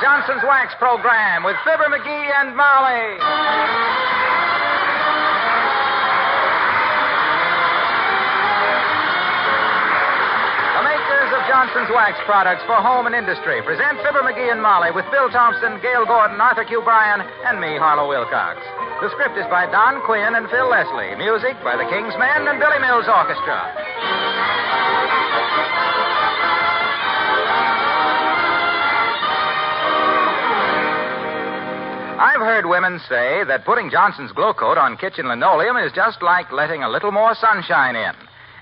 Johnson's Wax program with Fibber McGee and Molly. The makers of Johnson's Wax products for home and industry present Fibber McGee and Molly with Bill Thompson, Gail Gordon, Arthur Q. Bryan, and me, Harlow Wilcox. The script is by Don Quinn and Phil Leslie. Music by the King's Men and Billy Mills Orchestra. I've heard women say that putting Johnson's Glow Coat on kitchen linoleum is just like letting a little more sunshine in.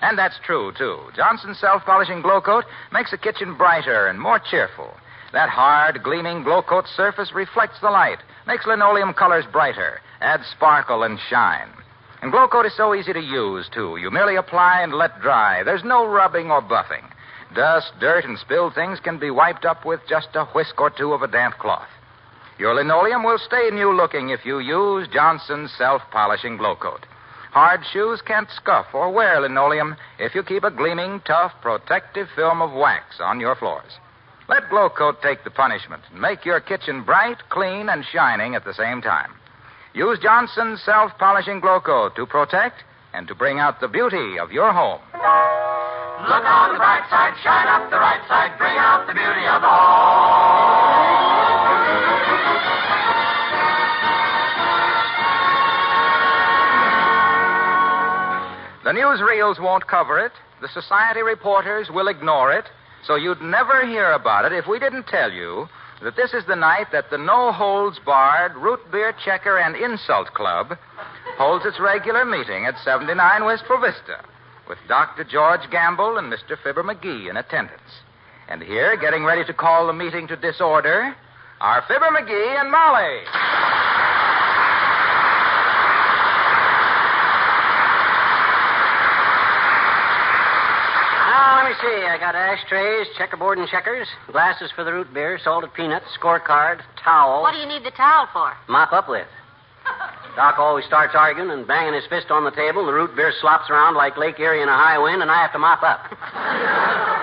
And that's true, too. Johnson's self-polishing Glow Coat makes the kitchen brighter and more cheerful. That hard, gleaming Glow Coat surface reflects the light, makes linoleum colors brighter, adds sparkle and shine. And Glow Coat is so easy to use, too. You merely apply and let dry. There's no rubbing or buffing. Dust, dirt, and spilled things can be wiped up with just a whisk or two of a damp cloth. Your linoleum will stay new-looking if you use Johnson's self-polishing Glow Coat. Hard shoes can't scuff or wear linoleum if you keep a gleaming, tough, protective film of wax on your floors. Let Glow Coat take the punishment and make your kitchen bright, clean, and shining at the same time. Use Johnson's self-polishing Glow Coat to protect and to bring out the beauty of your home. Look on the bright side, shine up the right side, bring out the beauty of the home. The newsreels won't cover it. The society reporters will ignore it. So you'd never hear about it if we didn't tell you that this is the night that the no-holds-barred Root Beer Checker and Insult Club holds its regular meeting at 79 Wistful Vista with Dr. George Gamble and Mr. Fibber McGee in attendance. And here, getting ready to call the meeting to disorder, are Fibber McGee and Molly. See, I got ashtrays, checkerboard and checkers, glasses for the root beer, salted peanuts, scorecard, towel. What do you need the towel for? Mop up with. Doc always starts arguing and banging his fist on the table. The root beer slops around like Lake Erie in a high wind, and I have to mop up.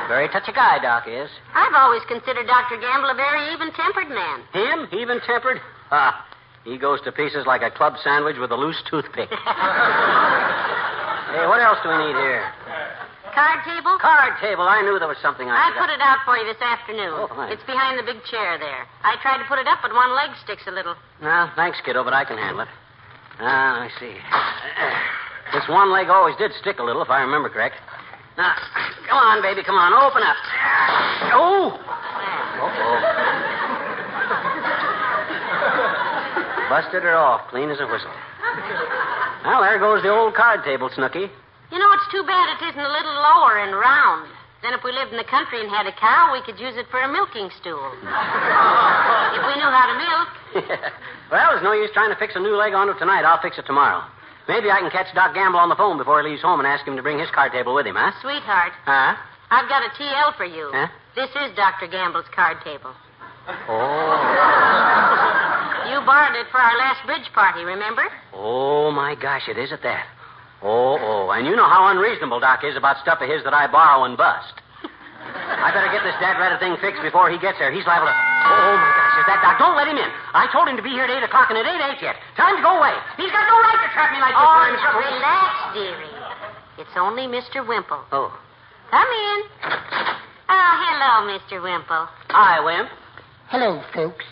Very touchy guy, Doc is. I've always considered Dr. Gamble a very even-tempered man. Him? Even-tempered? He goes to pieces like a club sandwich with a loose toothpick. Hey, what else do we need here? Card table? Card table. I knew there was something I put it out for you this afternoon. Oh, thanks. It's behind the big chair there. I tried to put it up, but one leg sticks a little. No, thanks, kiddo, but I can handle it. Let me see. This one leg always did stick a little, if I remember correct. Now, come on, baby, come on. Open up. Oh! Uh-oh. Busted her off, clean as a whistle. Well, there goes the old card table, Snooky. You know, it's too bad it isn't a little lower and round. Then if we lived in the country and had a cow, we could use it for a milking stool. If we knew how to milk. Well, there's no use trying to fix a new leg on it tonight. I'll fix it tomorrow. Maybe I can catch Doc Gamble on the phone before he leaves home and ask him to bring his card table with him, huh? Sweetheart. Huh? I've got a TL for you. Huh? This is Dr. Gamble's card table. Oh. You borrowed it for our last bridge party, remember? Oh, my gosh, it is at that. Oh, and you know how unreasonable Doc is about stuff of his that I borrow and bust. I better get this dad-ratted thing fixed before he gets there. He's liable to... Oh, my gosh, is that Doc? Don't let him in. I told him to be here at 8 o'clock, and it ain't 8 yet. Time to go away. He's got no right to trap me like this. Oh, now relax, dearie. It's only Mr. Wimple. Oh. Come in. Oh, hello, Mr. Wimple. Hi, Wimp. Hello, folks.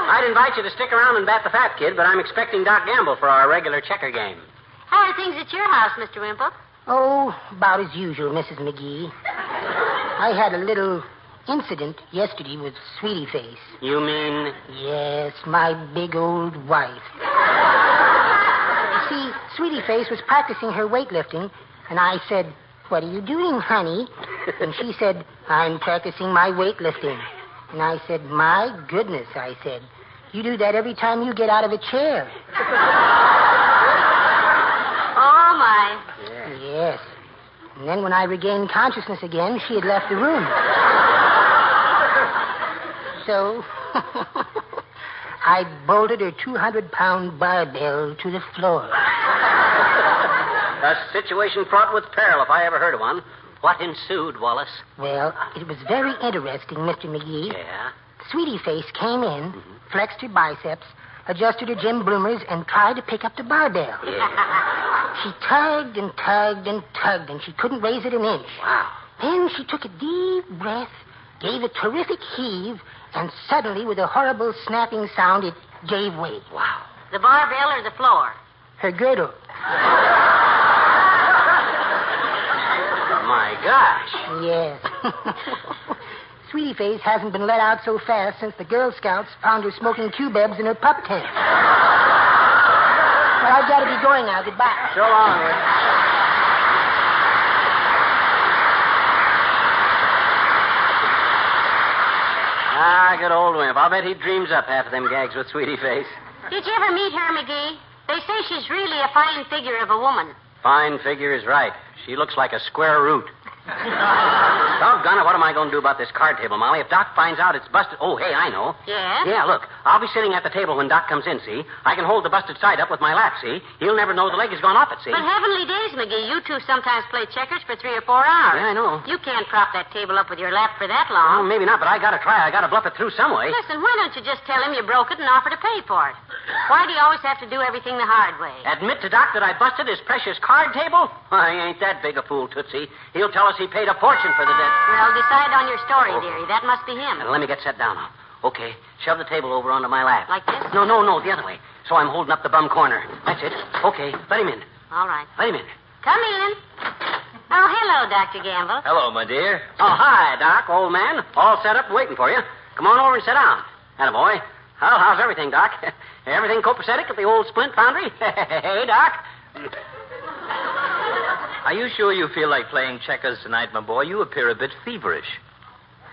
I'd invite you to stick around and bat the fat kid, but I'm expecting Doc Gamble for our regular checker game. How are things at your house, Mr. Wimple? Oh, about as usual, Mrs. McGee. I had a little incident yesterday with Sweetie Face. You mean? Yes, my big old wife. You see, Sweetie Face was practicing her weightlifting, and I said, "What are you doing, honey?" And she said, "I'm practicing my weightlifting." And I said, "My goodness," I said, "you do that every time you get out of a chair." Oh, my. Yes. And then when I regained consciousness again, she had left the room. So I bolted her 200-pound barbell to the floor. A situation fraught with peril, if I ever heard of one. What ensued, Wallace? Well, it was very interesting, Mr. McGee. Yeah? Sweetie Face came in, flexed her biceps, adjusted her gym bloomers, and tried to pick up the barbell. Yeah. She tugged and tugged and tugged, and she couldn't raise it an inch. Wow. Then she took a deep breath, gave a terrific heave, and suddenly, with a horrible snapping sound, it gave way. Wow. The barbell or the floor? Her girdle. My gosh. Yes. Sweetie Face hasn't been let out so fast since the Girl Scouts found her smoking cubebs in her pup tent. Well, I've got to be going now. Goodbye. So long, Wood. Good old Wimp. I'll bet he dreams up half of them gags with Sweetie Face. Did you ever meet her, McGee? They say she's really a fine figure of a woman. Fine figure is right. She looks like a square root. Doggone it, what am I going to do about this card table, Molly? If Doc finds out it's busted... Oh, hey, I know. Yeah? Yeah, look, I'll be sitting at the table when Doc comes in, see? I can hold the busted side up with my lap, see? He'll never know the leg has gone off it, see? But heavenly days, McGee, you two sometimes play checkers for 3 or 4 hours. Yeah, I know. You can't prop that table up with your lap for that Well, long. maybe not, but I got to try. I got to bluff it through some way. Listen, why don't you just tell him you broke it and offer to pay for it? Why do you always have to do everything the hard way? Admit to Doc that I busted his precious card table? Why, ain't that big a fool, Tootsie. He'll tell us he paid a fortune for the debt. Well, decide on your story, dearie. That must be him. Now, let me get set down now. Okay, shove the table over onto my lap. Like this? No, the other way. So I'm holding up the bum corner. That's it. Okay, let him in. All right. Let him in. Come in. Oh, hello, Dr. Gamble. Hello, my dear. Oh, hi, Doc, old man. All set up waiting for you. Come on over and sit down. Attaboy. Well, how's everything, Doc? Everything copacetic at the old splint foundry? Hey, Doc. Are you sure you feel like playing checkers tonight, my boy? You appear a bit feverish.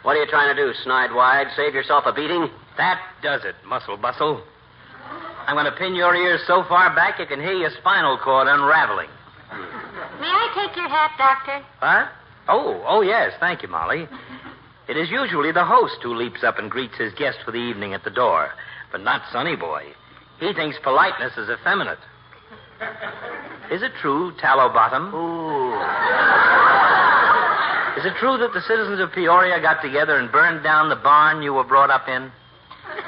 What are you trying to do, snide wide? Save yourself a beating? That does it, muscle bustle. I'm going to pin your ears so far back you can hear your spinal cord unraveling. May I take your hat, Doctor? What? Oh, yes. Thank you, Molly. It is usually the host who leaps up and greets his guest for the evening at the door, but not Sonny Boy. He thinks politeness is effeminate. Is it true, Tallow Bottom? Ooh. Is it true that the citizens of Peoria got together and burned down the barn you were brought up in?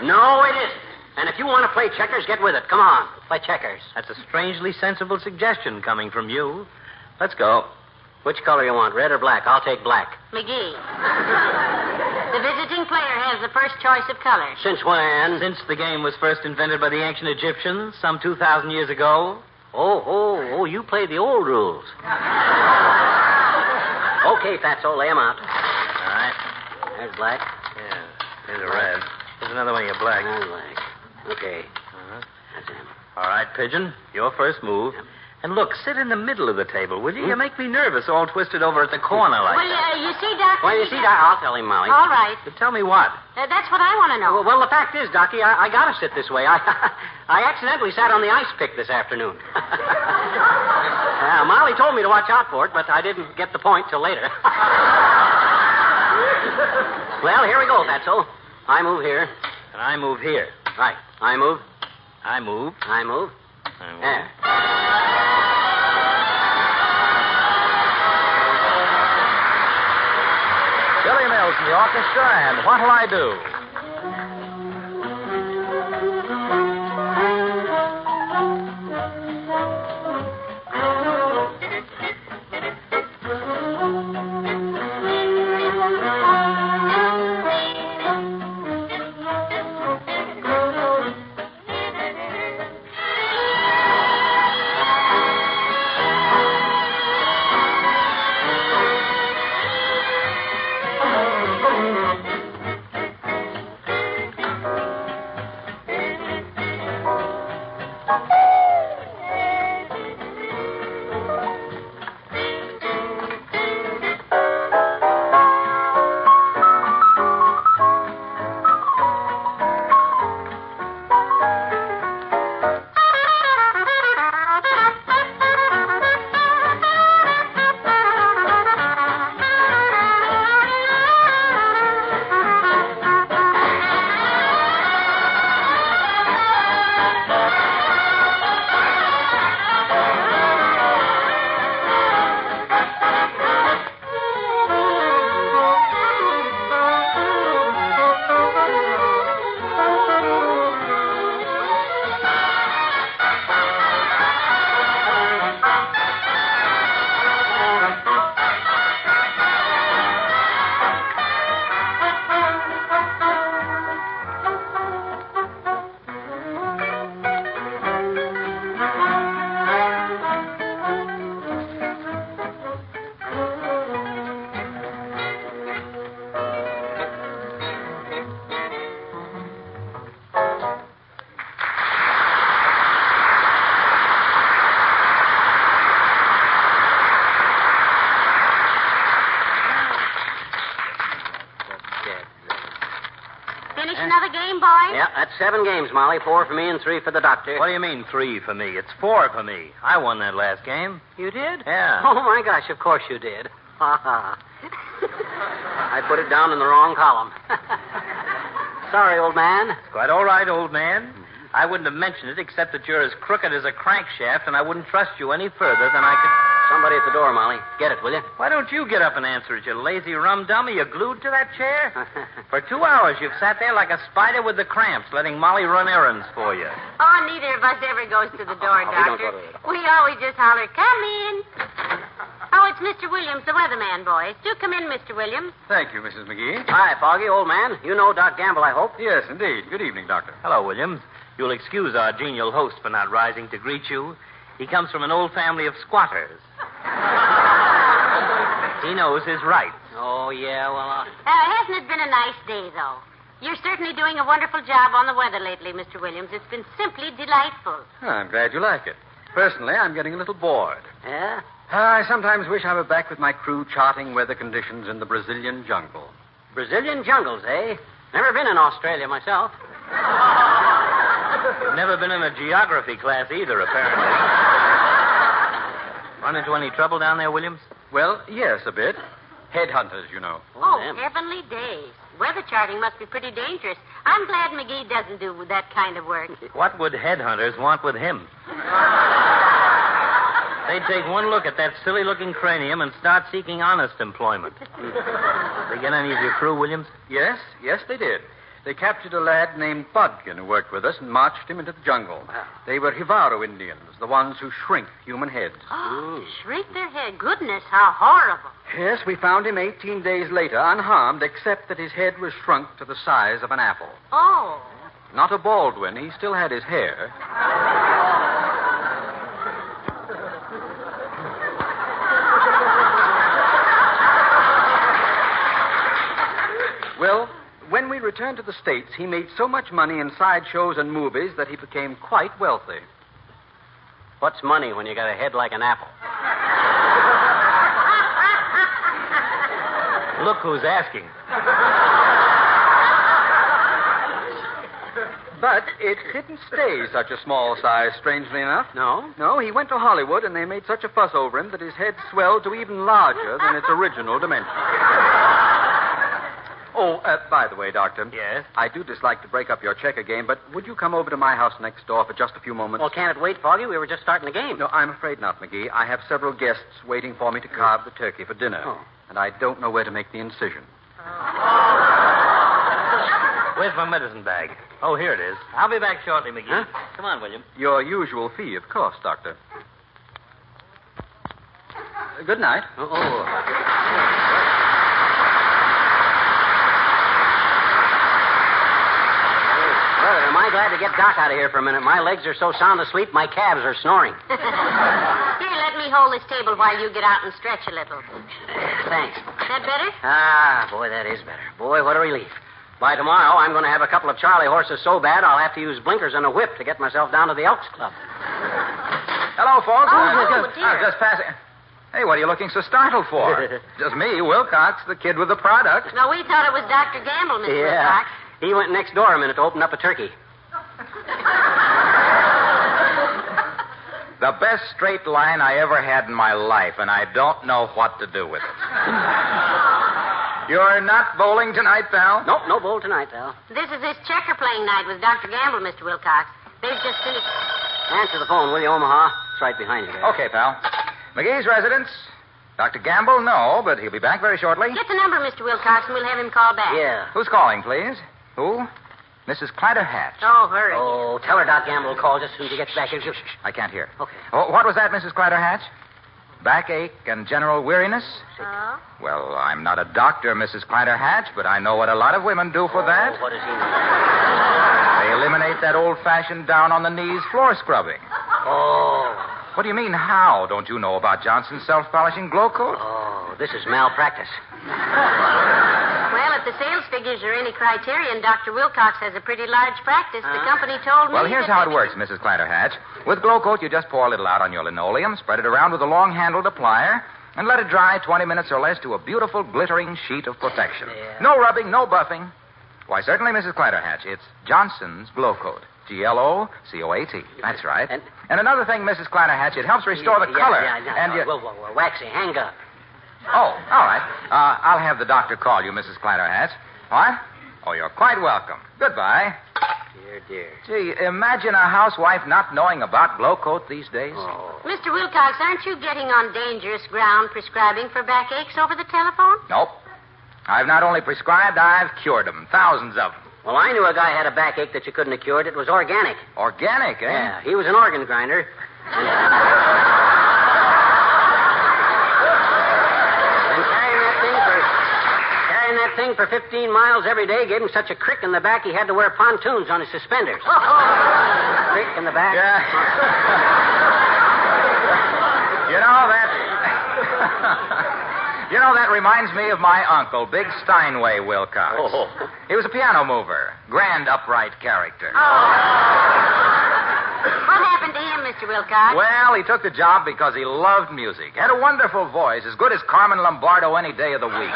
No, it isn't. And if you want to play checkers, get with it. Come on, play checkers. That's a strangely sensible suggestion coming from you. Let's go. Which color you want, red or black? I'll take black. McGee. The visiting player has the first choice of color. Since when? Since the game was first invented by the ancient Egyptians some 2,000 years ago. Oh, you play the old rules. Okay, Fatso, lay 'em out. All right. There's black. Yeah, there's a red. There's another one of your black. And black. Okay. Uh-huh. That's him. All right, Pigeon, your first move. Yep. And look, sit in the middle of the table, will you? You make me nervous, all twisted over at the corner like Well, that. you see, Doctor... Well, you see, Doc, I'll tell him, Molly. All right. But tell me what? That's what I want to know. Well, the fact is, Docky, I got to sit this way. I accidentally sat on the ice pick this afternoon. Molly told me to watch out for it, but I didn't get the point till later. Well, here we go, Fatso. I move here. And I move here. Right. I move. I move. I move. I move. There. Billy Mills in the orchestra, and What'll I Do? boys? Yeah, that's 7 games, Molly. 4 for me and 3 for the doctor. What do you mean 3 for me? It's 4 for me. I won that last game. You did? Yeah. Oh, my gosh, of course you did. Ha ha. I put it down in the wrong column. Sorry, old man. It's quite all right, old man. I wouldn't have mentioned it except that you're as crooked as a crankshaft, and I wouldn't trust you any further than I could... Somebody at the door, Molly. Get it, will you? Why don't you get up and answer it, you lazy rum dummy? You glued to that chair? For 2 hours, you've sat there like a spider with the cramps, letting Molly run errands for you. Oh, neither of us ever goes to the door, we Doctor. don't go to the door. We always just holler, come in. Oh, it's Mr. Williams, the weatherman, boys. Do come in, Mr. Williams. Thank you, Mrs. McGee. Hi, Foggy, old man. You know Doc Gamble, I hope. Yes, indeed. Good evening, Doctor. Hello, Williams. You'll excuse our genial host for not rising to greet you. He comes from an old family of squatters. He knows his rights. Oh, yeah, well, Hasn't it been a nice day, though? You're certainly doing a wonderful job on the weather lately, Mr. Williams. It's been simply delightful. I'm glad you like it. Personally, I'm getting a little bored. Yeah? I sometimes wish I were back with my crew charting weather conditions in the Brazilian jungle. Brazilian jungles, eh? Never been in Australia myself. You've never been in a geography class either, apparently. Run into any trouble down there, Williams? Well, yes, a bit. Headhunters, you know. Oh, them. heavenly days. Weather charting must be pretty dangerous. I'm glad McGee doesn't do that kind of work. What would headhunters want with him? They'd take one look at that silly-looking cranium and start seeking honest employment. They get any of your crew, Williams? Yes, they did. They captured a lad named Budkin who worked with us and marched him into the jungle. Wow. They were Jivaro Indians, the ones who shrink human heads. Oh, shrink their head. Goodness, how horrible. Yes, we found him 18 days later, unharmed, except that his head was shrunk to the size of an apple. Oh. Not a Baldwin. He still had his hair. Well, when we returned to the States, he made so much money in sideshows and movies that he became quite wealthy. What's money when you got a head like an apple? Look who's asking. But it didn't stay such a small size, strangely enough. No? No, he went to Hollywood, and they made such a fuss over him that his head swelled to even larger than its original dimensions. Oh, by the way, Doctor. Yes? I do dislike to break up your checker game, but would you come over to my house next door for just a few moments? Well, can't it wait, Foggy? We were just starting the game. No, I'm afraid not, McGee. I have several guests waiting for me to carve the turkey for dinner. Oh. And I don't know where to make the incision. Where's my medicine bag? Oh, here it is. I'll be back shortly, McGee. Huh? Come on, William. Your usual fee, of course, Doctor. Good night. Brother, am I glad to get Doc out of here for a minute. My legs are so sound asleep, my calves are snoring. Here, let me hold this table while you get out and stretch a little. Thanks. That better? Ah, boy, that is better. Boy, what a relief. By tomorrow, I'm going to have a couple of Charlie horses so bad I'll have to use blinkers and a whip to get myself down to the Elks Club. Hello, folks. Oh, dear. I was just passing. Hey, what are you looking so startled for? Just me, Wilcox, the kid with the product. No, we thought it was Dr. Gamble, Mr. Wilcox. He went next door a minute to open up a turkey. The best straight line I ever had in my life, and I don't know what to do with it. You're not bowling tonight, pal? Nope, no bowl tonight, Al. This is his checker playing night with Dr. Gamble, Mr. Wilcox. They've just finished. Answer the phone, will you, Omaha? It's right behind you there. Okay, pal. McGee's residence. Dr. Gamble, no, but he'll be back very shortly. Get the number, Mr. Wilcox, and we'll have him call back. Yeah. Who's calling, please? Who? Mrs. Clyder Hatch. Oh, hurry. Oh, tell her Doc Gamble will call just as soon as he gets back here. Shh. I can't hear. Okay. Oh, what was that, Mrs. Clyder Hatch? Backache and general weariness? Oh? Well, I'm not a doctor, Mrs. Clyder Hatch, but I know what a lot of women do for that. Oh, what does he mean? They eliminate that old-fashioned down-on-the-knees floor scrubbing. Oh. What do you mean, how? Don't you know about Johnson's self-polishing glow coat? Oh, this is malpractice. Well, if the sales figures are any criterion, Dr. Wilcox has a pretty large practice. The company told me. Well, here's that how it works, Mrs. Clyder Hatch. With glow coat, you just pour a little out on your linoleum, spread it around with a long-handled applier, and let it dry 20 minutes or less to a beautiful, glittering sheet of protection. Yeah. No rubbing, no buffing. Why, certainly, Mrs. Clatterhatch. It's Johnson's Glow Coat. Glocoat. That's right. And another thing, Mrs. Clatterhatch, it helps restore the color. Whoa, Waxy, hang up. Oh, all right. I'll have the doctor call you, Mrs. Clatterhatch. What? Oh, you're quite welcome. Goodbye. Dear. Gee, imagine a housewife not knowing about Glow Coat these days. Oh. Mr. Wilcox, aren't you getting on dangerous ground prescribing for backaches over the telephone? Nope. I've not only prescribed, I've cured them. Thousands of them. Well, I knew a guy had a backache that you couldn't have cured. It was organic. Organic, eh? Yeah, he was an organ grinder. And carrying that thing for 15 miles every day gave him such a crick in the back he had to wear pontoons on his suspenders. Crick in the back. Yeah. that reminds me of my uncle, Big Steinway Wilcox. Oh. He was a piano mover, grand upright character. What happened to him, Mr. Wilcox? Well, he took the job because he loved music. Had a wonderful voice, as good as Carmen Lombardo any day of the week.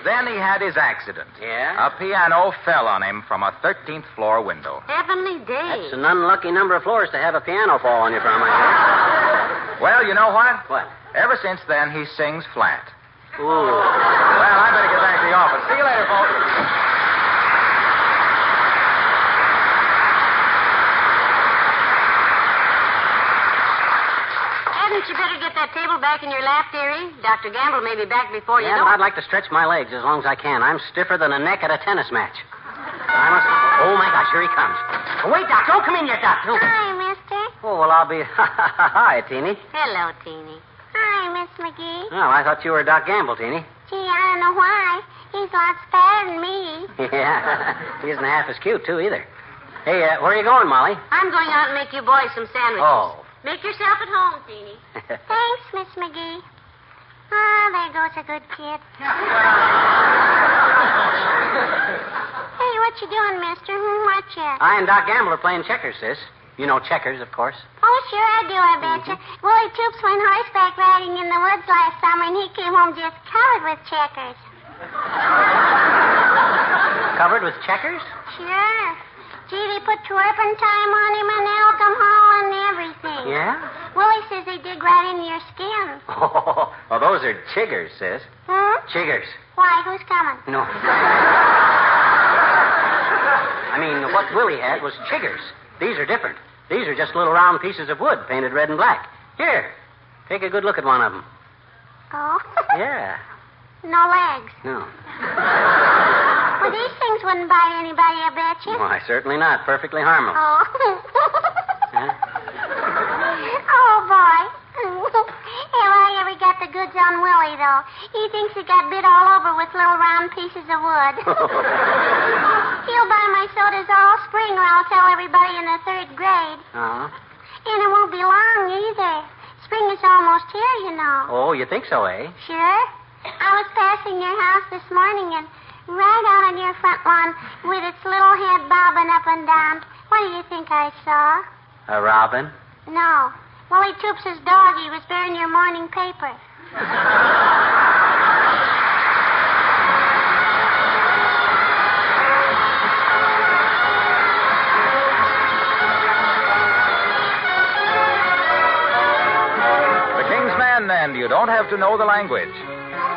Then he had his accident. Yeah? A piano fell on him from a 13th floor window. Heavenly day. That's an unlucky number of floors to have a piano fall on you from, I guess. Well, you know what? What? Ever since then, he sings flat. Ooh. Well, I better get back to the office. See you later, folks. Hadn't you better get that table back in your lap, dearie? Dr. Gamble may be back before you Yeah, know but it. I'd like to stretch my legs as long as I can. I'm stiffer than a neck at a tennis match. Oh, my gosh, here he comes. Oh, wait, Doc, don't come in yet, Doc. Don't. Hi, mister. Oh, well, I'll be... Hi, Teeny. Hello, Teeny. Hi, Miss McGee. Oh, I thought you were Doc Gamble, Teeny. Gee, I don't know why. He's lots fatter than me. Yeah, he isn't half as cute, too, either. Hey, where are you going, Molly? I'm going out and make you boys some sandwiches. Oh. Make yourself at home, Teeny. Thanks, Miss McGee. Ah, there goes a good kid. Hey, what you doing, mister? What you? I and Doc Gamble are playing checkers, sis. You know checkers, of course. Oh, sure I do, I betcha. Willie Toops went horseback riding in the woods last summer, and he came home just covered with checkers. Covered with checkers? Sure. Gee, they put turpentine on him and alcohol and everything. Yeah? Willie says they dig right into your skin. Oh, well, those are chiggers, sis. Chiggers. Why, who's coming? No. I mean, what Willie had was chiggers. These are different. These are just little round pieces of wood painted red and black. Here, take a good look at one of them. Oh? Yeah. No legs. No. Well, these things wouldn't bite anybody, I bet you. Why, certainly not. Perfectly harmless. Oh. Huh? Oh, boy. Have I ever got the goods on Willie, though? He thinks he got bit all over with little round pieces of wood. He'll buy my sodas all spring, or I'll tell everybody in the 3rd grade. Uh-huh. And it won't be long, either. Spring is almost here, you know. Oh, you think so, eh? Sure. I was passing your house this morning, and right out on your front lawn, with its little head bobbing up and down, what do you think I saw? A robin? No. Willie Toops' dog. He was bearing your morning paper. The King's Men, and you don't have to know the language.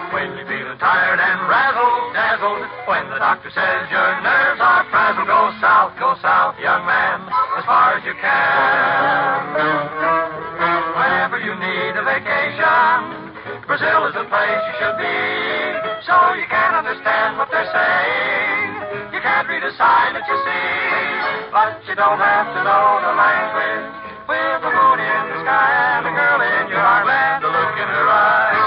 When you're feeling tired and razzle-dazzled, when the doctor says your nerves are frazzled, go south, young man, as far as you can. Whenever you need a vacation, Brazil is the place you should be, so you can't understand what they're saying. You can't read a sign that you see, but you don't have to know the language. With the moon in the sky and a girl in your arm and a look in her eyes.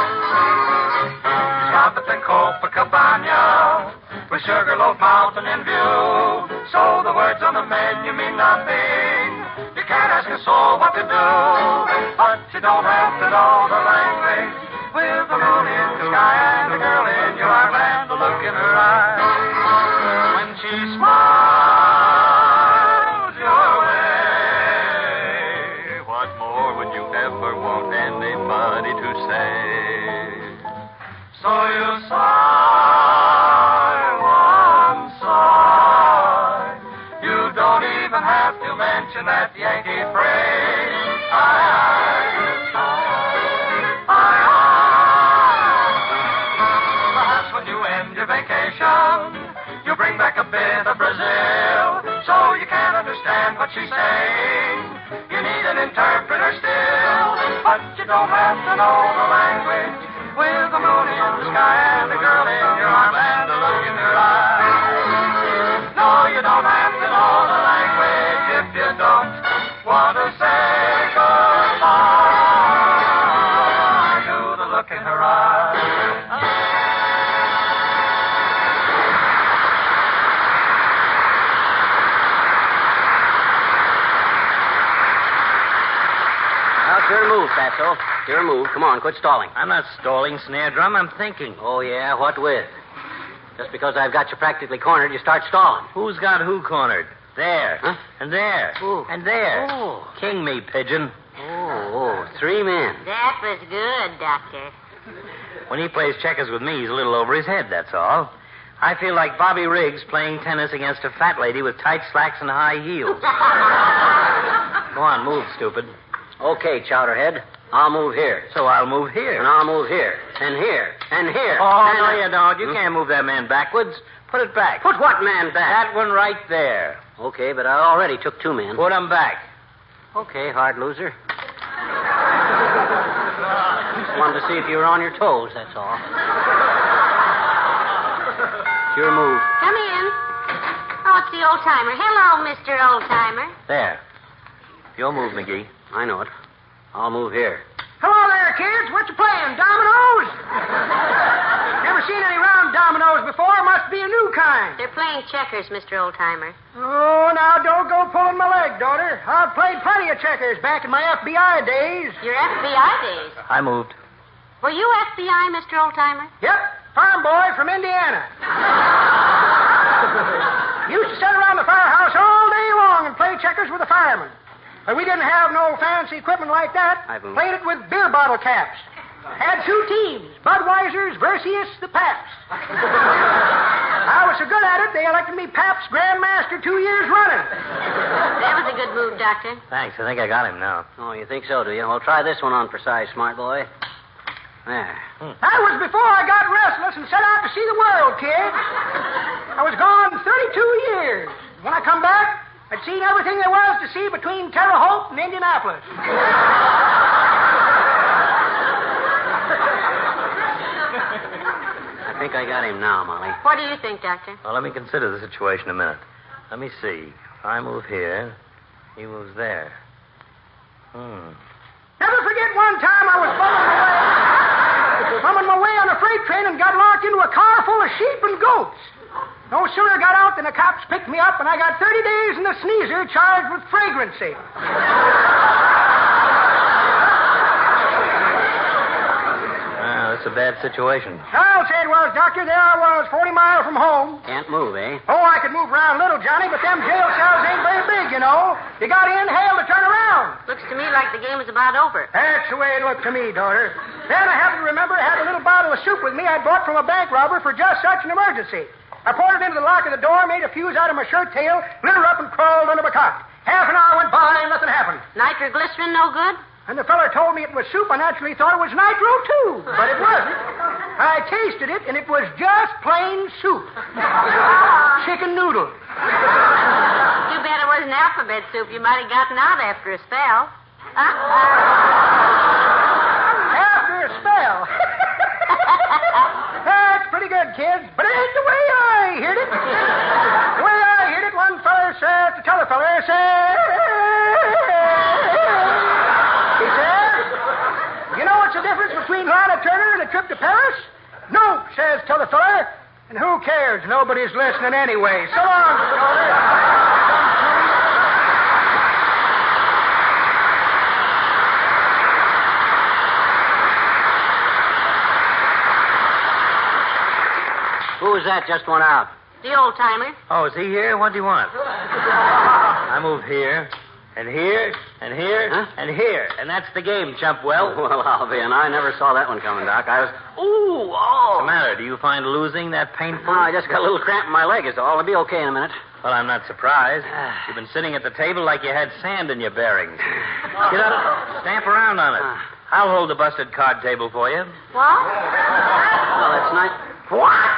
Stop at the Copacabana with Sugarloaf Mountain in view. So the words on the menu mean nothing. You can't ask a soul what to do, but you don't have to know the language. With the moon in the sky and a girl in your arm and a look in her eyes. When she smiles your way, what more would you ever want anybody to say? So you sigh. punching that Yankee freight. Perhaps when you end your vacation, you bring back a bit of Brazil, so you can't understand what she's saying. You need an interpreter still, but you don't have to know the language. With the moon in the sky and the girl in your arms and the look in your eyes. No, you don't have to know the language if you don't want to say goodbye to the look in her eyes. Your move, Fatso. Your move. Come on, quit stalling. I'm not stalling, Snare Drum. I'm thinking. Oh, yeah? What with? Just because I've got you practically cornered, you start stalling. Who's got who cornered? There. Huh? And there. Ooh. And there. Oh. King me, pigeon. Oh, 3 men. That was good, Doctor. When he plays checkers with me, he's a little over his head, that's all. I feel like Bobby Riggs playing tennis against a fat lady with tight slacks and high heels. Go on, move, stupid. Okay, Chowderhead. I'll move here. So I'll move here. And I'll move here. And here. And here. Oh, and no, you don't. You can't move that man backwards. Put it back. Put what man back? That one right there. Okay, but I already took 2 men. Put him back. Okay, hard loser. Just wanted to see if you were on your toes, that's all. It's your move. Come in. Oh, it's the old-timer. Hello, Mr. Old-timer. There. Your move, McGee. I know it. I'll move here. Hello there, kids. What you playing? Dominoes? Never seen any round dominoes before. Must be a new kind. They're playing checkers, Mr. Old-timer. Oh, now don't go pulling my leg, daughter. I've played plenty of checkers back in my FBI days. Your FBI days. I moved. Were you FBI, Mr. Old-timer? Yep, farm boy from Indiana. Used to sit around the firehouse all day long and play checkers with the firemen. But we didn't have no fancy equipment like that. Played it with beer bottle caps. Had 2 teams, Budweiser's versus the Paps. I was so good at it, they elected me Paps Grandmaster 2 years running. That was a good move, Doctor. Thanks. I think I got him now. Oh, you think so, do you? Well, try this one on precise, smart boy. There. That was before I got restless and set out to see the world, kid. I was gone 32 years. When I come back, I'd seen everything there was to see between Terre Haute and Indianapolis. I think I got him now, Molly. What do you think, Doctor? Well, let me consider the situation a minute. Let me see. I move here. He moves there. Never forget one time I was bumming my way on a freight train and got locked into a car full of sheep and goats. No sooner got out than the cops picked me up, and I got 30 days in the sneezer charged with fragrancy. That's a bad situation. I'll say it was, Doctor. There I was, 40 miles from home. Can't move, eh? Oh, I could move around a little, Johnny, but them jail cells ain't very big, you know. You got in, hell to turn around. Looks to me like the game is about over. That's the way it looked to me, daughter. Then I happened to remember I had a little bottle of soup with me I'd bought from a bank robber for just such an emergency. I poured it into the lock of the door, made a fuse out of my shirt tail, lit her up, and crawled under my cot. Half an hour went by and nothing happened. Nitroglycerin no good? And the feller told me it was soup. I naturally thought it was nitro, too. But it wasn't. I tasted it, and it was just plain soup. Chicken noodle. Too bad it wasn't alphabet soup. You might have gotten out after a spell. After a spell. That's pretty good, kids. But it ain't the way I heard it. The way I heard it, one feller said to t'other feller, he said, you know what's the difference between Lana Turner and a trip to Paris? No, says t'other feller. And who cares? Nobody's listening anyway. So long, daughter. Who was that just went out? The old-timer. Oh, is he here? What do you want? I move here. And here, and here, and here. And that's the game, Chumpwell. Well, I'll be, and I never saw that one coming, Doc. I was... Ooh, oh. What's the matter? Do you find losing that painful? No, I just got a little cramp in my leg is all. I'll be okay in a minute. Well, I'm not surprised. You've been sitting at the table like you had sand in your bearings. Get up, stamp around on it. I'll hold the busted card table for you. What? Well, that's nice. What?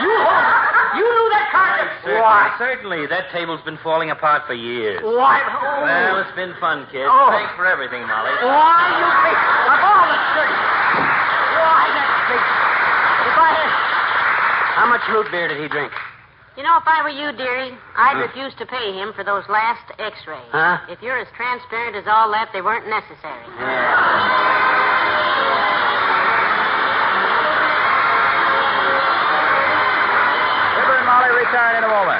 You knew that card table? Certainly. That table's been falling apart for years. What? Well, it's been fun, kid. Oh. Thanks for everything, Molly. Why, you big... Of all the shirts. Why, that's big... If I had... How much root beer did he drink? You know, if I were you, dearie, I'd refuse to pay him for those last x-rays. Huh? If you're as transparent as all that, they weren't necessary. Fibber and Molly return in a moment.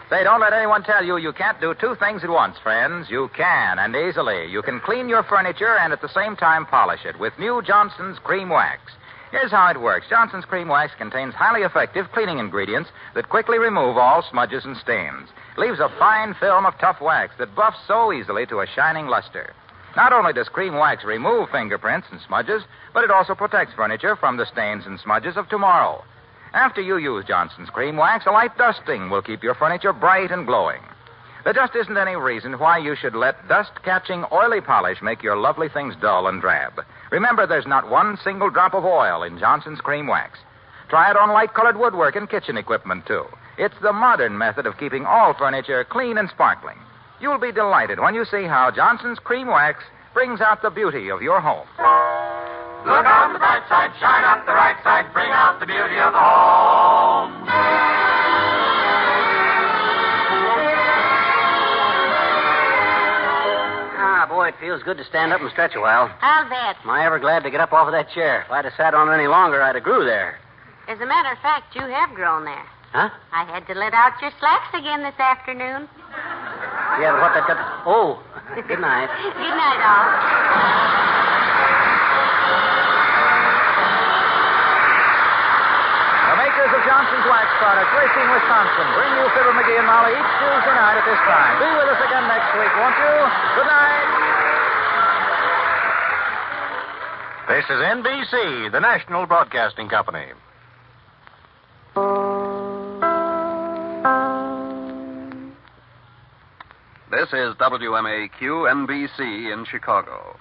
Say, don't let anyone tell you you can't do two things at once, friends. You can, and easily. You can clean your furniture and at the same time polish it with new Johnson's Cream Wax. Here's how it works. Johnson's Cream Wax contains highly effective cleaning ingredients that quickly remove all smudges and stains. Leaves a fine film of tough wax that buffs so easily to a shining luster. Not only does Cream Wax remove fingerprints and smudges, but it also protects furniture from the stains and smudges of tomorrow. After you use Johnson's Cream Wax, a light dusting will keep your furniture bright and glowing. There just isn't any reason why you should let dust-catching oily polish make your lovely things dull and drab. Remember, there's not one single drop of oil in Johnson's Cream Wax. Try it on light-colored woodwork and kitchen equipment, too. It's the modern method of keeping all furniture clean and sparkling. You'll be delighted when you see how Johnson's Cream Wax brings out the beauty of your home. Look on the bright side, shine up the right side, bring out the beauty of the home. Boy, it feels good to stand up and stretch a while. I'll bet. Am I ever glad to get up off of that chair? If I'd have sat on it any longer, I'd have grew there. As a matter of fact, you have grown there. Huh? I had to let out your slacks again this afternoon. Yeah, but what that got... Oh, good night. Good night, all. The makers of Johnson's Wax product, Racine, Wisconsin, bring you Fibber McGee and Molly each Tuesday night at this time. Be with us again next week, won't you? Good night. This is NBC, the National Broadcasting Company. This is WMAQ NBC in Chicago.